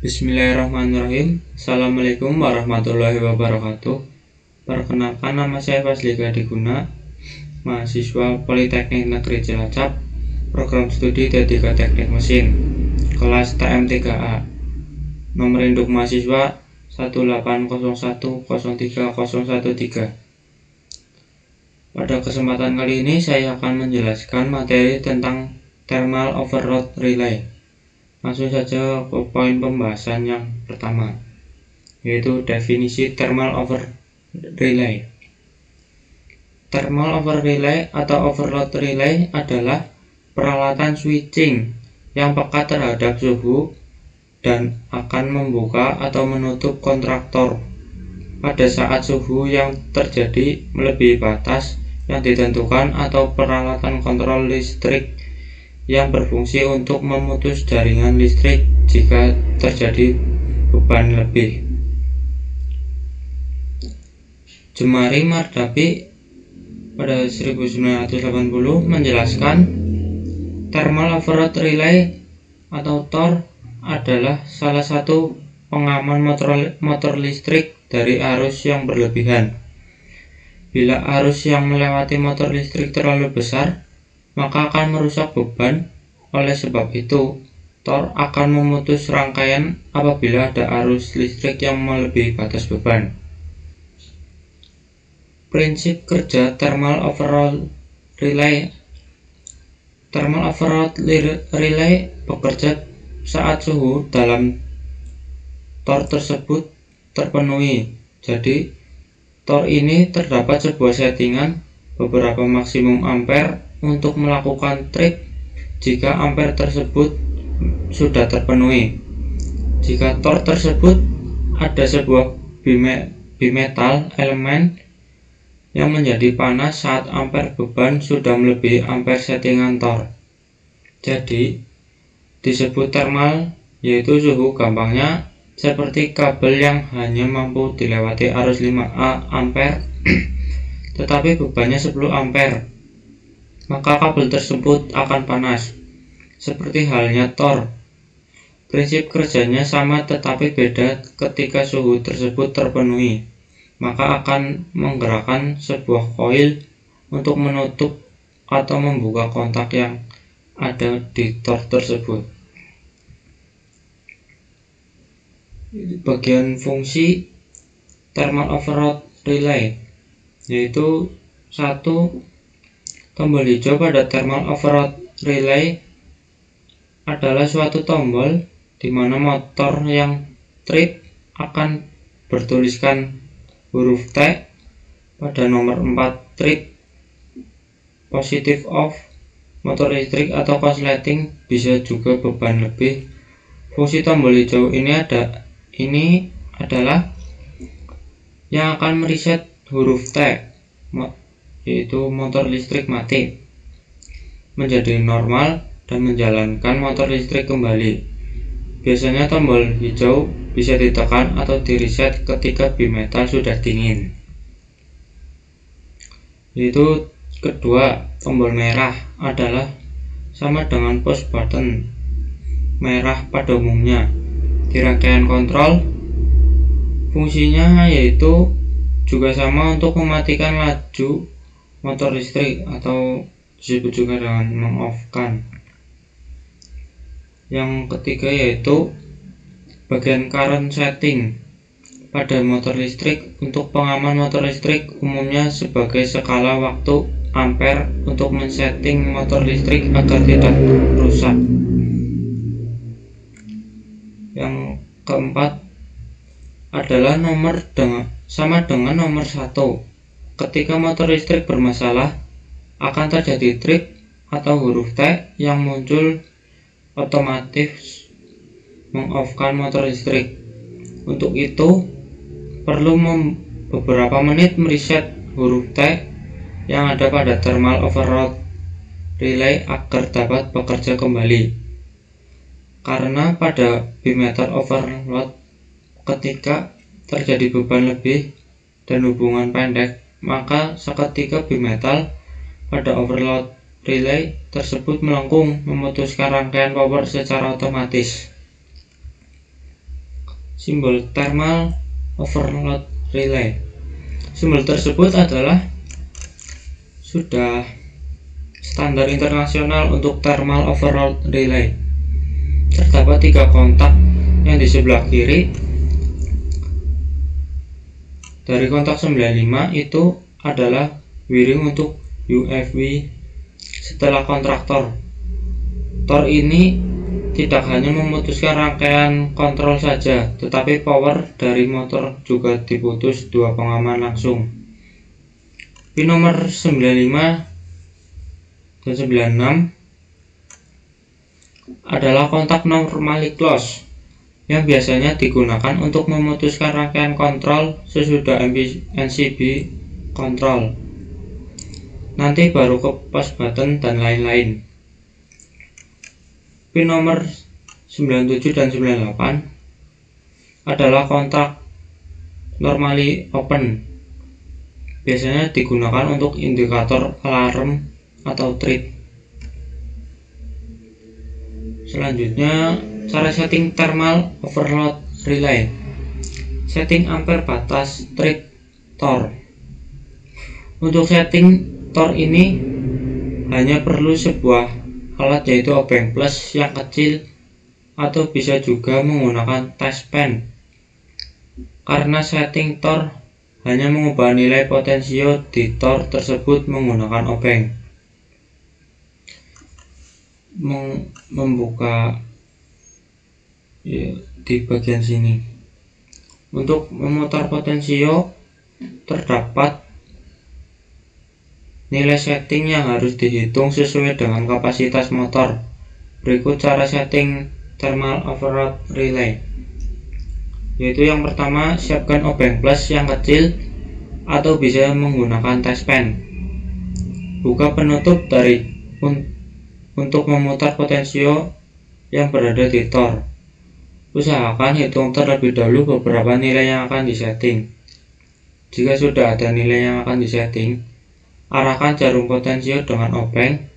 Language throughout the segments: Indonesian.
Bismillahirrahmanirrahim. Assalamualaikum warahmatullahi wabarakatuh. Perkenalkan, nama saya Fazli Gadiguna, mahasiswa Politeknik Negeri Cilacap, program studi D3 Teknik Mesin, kelas TM3A. Nomor induk mahasiswa 18010303013. Pada kesempatan kali ini saya akan menjelaskan materi tentang thermal overload relay. Langsung saja ke poin pembahasan yang pertama, yaitu definisi thermal overload relay. Thermal overload relay atau overload relay adalah peralatan switching yang peka terhadap suhu dan akan membuka atau menutup kontraktor pada saat suhu yang terjadi melebihi batas yang ditentukan atau peralatan kontrol listrik yang berfungsi untuk memutus jaringan listrik jika terjadi beban lebih. Jemari Mardapi pada 1980 menjelaskan thermal overload relay atau TOR adalah salah satu pengaman motor listrik dari arus yang berlebihan. Bila arus yang melewati motor listrik terlalu besar, maka akan merusak beban. Oleh sebab itu, TOR akan memutus rangkaian apabila ada arus listrik yang melebihi batas beban. Prinsip kerja thermal overload relay. Thermal overload relay bekerja saat suhu dalam TOR tersebut terpenuhi. Jadi, TOR ini terdapat sebuah settingan beberapa maksimum ampere untuk melakukan trip jika ampere tersebut sudah terpenuhi. Jika TOR tersebut ada sebuah bimetal elemen yang menjadi panas saat ampere beban sudah melebihi ampere settingan TOR. Jadi disebut thermal, yaitu suhu gampangnya seperti kabel yang hanya mampu dilewati arus 5A ampere tetapi bebannya 10 ampere. Maka kabel tersebut akan panas. Seperti halnya TOR. Prinsip kerjanya sama tetapi beda. Ketika suhu tersebut terpenuhi, maka akan menggerakkan sebuah koil untuk menutup atau membuka kontak yang ada di TOR tersebut. Bagian fungsi thermal overload relay, yaitu 1. Tombol hijau pada thermal overload relay adalah suatu tombol di mana motor yang trip akan bertuliskan huruf T. Pada nomor 4 trip positif off, motor listrik atau korsleting, bisa juga beban lebih. Fungsi tombol hijau ini adalah yang akan mereset huruf T, yaitu motor listrik mati, menjadi normal dan menjalankan motor listrik kembali. Biasanya tombol hijau bisa ditekan atau direset ketika bimetal sudah dingin. Yaitu kedua, tombol merah adalah sama dengan push button merah pada umumnya di rangkaian kontrol. Fungsinya yaitu juga sama untuk mematikan laju motor listrik atau disebut juga dengan meng-off-kan. Yang ketiga yaitu bagian current setting pada motor listrik. Untuk pengaman motor listrik umumnya sebagai skala waktu ampere untuk men-setting motor listrik agar tidak rusak. Yang keempat adalah sama dengan nomor 1. Ketika motor listrik bermasalah, akan terjadi trip atau huruf T yang muncul otomatis meng-off-kan motor listrik. Untuk itu, perlu beberapa menit mereset huruf T yang ada pada thermal overload relay agar dapat bekerja kembali. Karena pada bimetal overload, ketika terjadi beban lebih dan hubungan pendek, maka seketika bimetal pada overload relay tersebut melengkung, memutuskan rangkaian power secara otomatis. simbol thermal overload relay. Simbol tersebut adalah sudah standar internasional untuk thermal overload relay. Terdapat 3 kontak yang di sebelah kiri. Dari kontak 95 itu adalah wiring untuk UFV setelah kontraktor. Tor ini tidak hanya memutuskan rangkaian kontrol saja, tetapi power dari motor juga diputus 2 pengaman langsung. Pin nomor 95 dan 96 adalah kontak normally close yang biasanya digunakan untuk memutuskan rangkaian kontrol sesudah NCB kontrol. Nanti baru ke push button dan lain-lain. Pin nomor 97 dan 98 adalah kontak normally open. Biasanya digunakan untuk indikator alarm atau trip. Selanjutnya, cara setting thermal overload relay. Setting ampere batas trip tor. Untuk setting tor ini hanya perlu sebuah alat, yaitu obeng plus yang kecil, atau bisa juga menggunakan test pen. Karena setting tor hanya mengubah nilai potensio di tor tersebut menggunakan obeng. Membuka ya, di bagian sini. Untuk memutar potensio terdapat nilai setting yang harus dihitung sesuai dengan kapasitas motor. Berikut cara setting thermal overload relay, yaitu yang pertama, siapkan obeng plus yang kecil atau bisa menggunakan test pen. Buka penutup dari untuk memutar potensio yang berada di tor. Usahakan hitung terlebih dahulu beberapa nilai yang akan disetting. Jika sudah ada nilai yang akan disetting, arahkan jarum potensio dengan obeng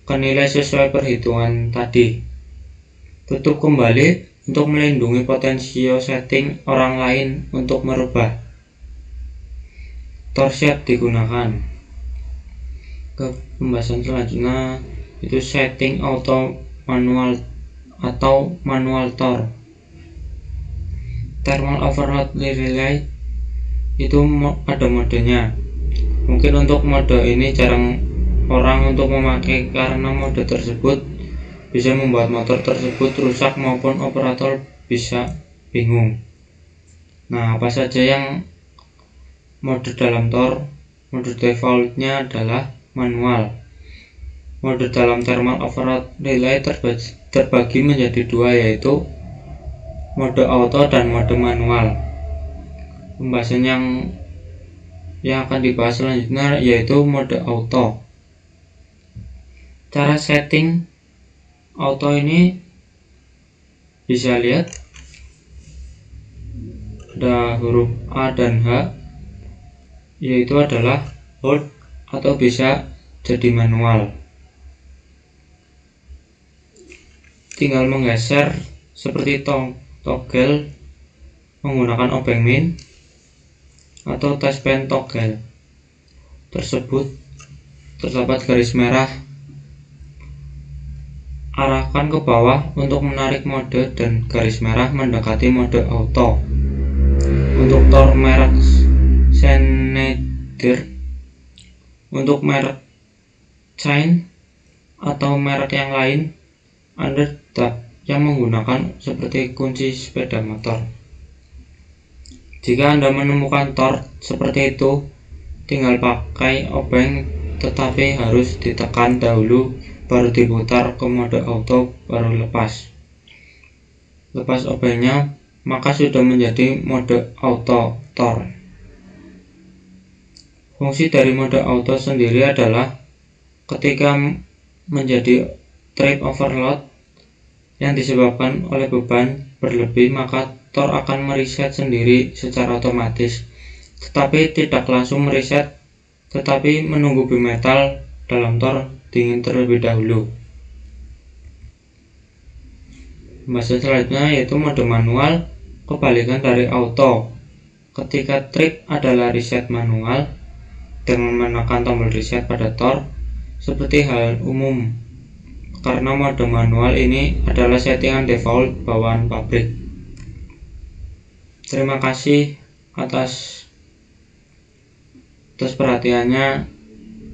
ke nilai sesuai perhitungan tadi. Tutup kembali untuk melindungi potensio setting orang lain untuk merubah. Tor siap digunakan. Ke pembahasan selanjutnya, itu setting auto manual atau manual tor. Thermal overload relay itu ada modenya. Mungkin untuk mode ini jarang orang untuk memakai karena mode tersebut bisa membuat motor tersebut rusak maupun operator bisa bingung. Nah, apa saja yang mode dalam tor? Mode defaultnya adalah manual. Mode dalam thermal overload relay terbagi menjadi 2, yaitu mode auto dan mode manual. Pembahasan yang akan dibahas selanjutnya yaitu mode auto. Cara setting auto ini bisa lihat ada huruf A dan H, yaitu adalah hold atau bisa jadi manual. Tinggal menggeser seperti toggle menggunakan obeng min atau test pen toggle tersebut terdapat garis merah. Arahkan ke bawah untuk menarik mode dan garis merah mendekati mode auto. Untuk tor merek Schneider, untuk merek Chain atau merek yang lain, Anda tetap yang menggunakan seperti kunci sepeda motor. Jika Anda menemukan tor seperti itu, tinggal pakai obeng, tetapi harus ditekan dahulu baru diputar ke mode auto, baru lepas obengnya, maka sudah menjadi mode auto tor. Fungsi dari mode auto sendiri adalah ketika menjadi trip overload yang disebabkan oleh beban berlebih, maka tor akan mereset sendiri secara otomatis, tetapi tidak langsung mereset, tetapi menunggu bimetal dalam tor dingin terlebih dahulu. Pembahasan selanjutnya yaitu mode manual. kebalikan dari auto. Ketika trik adalah reset manual dengan menekan tombol reset pada Tor, seperti hal umum, karena mode manual ini adalah settingan default bawaan pabrik. Terima kasih atas perhatiannya.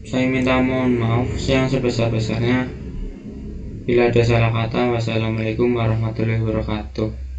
Saya minta mohon maaf yang sebesar-besarnya bila ada salah kata. Wassalamualaikum warahmatullahi wabarakatuh.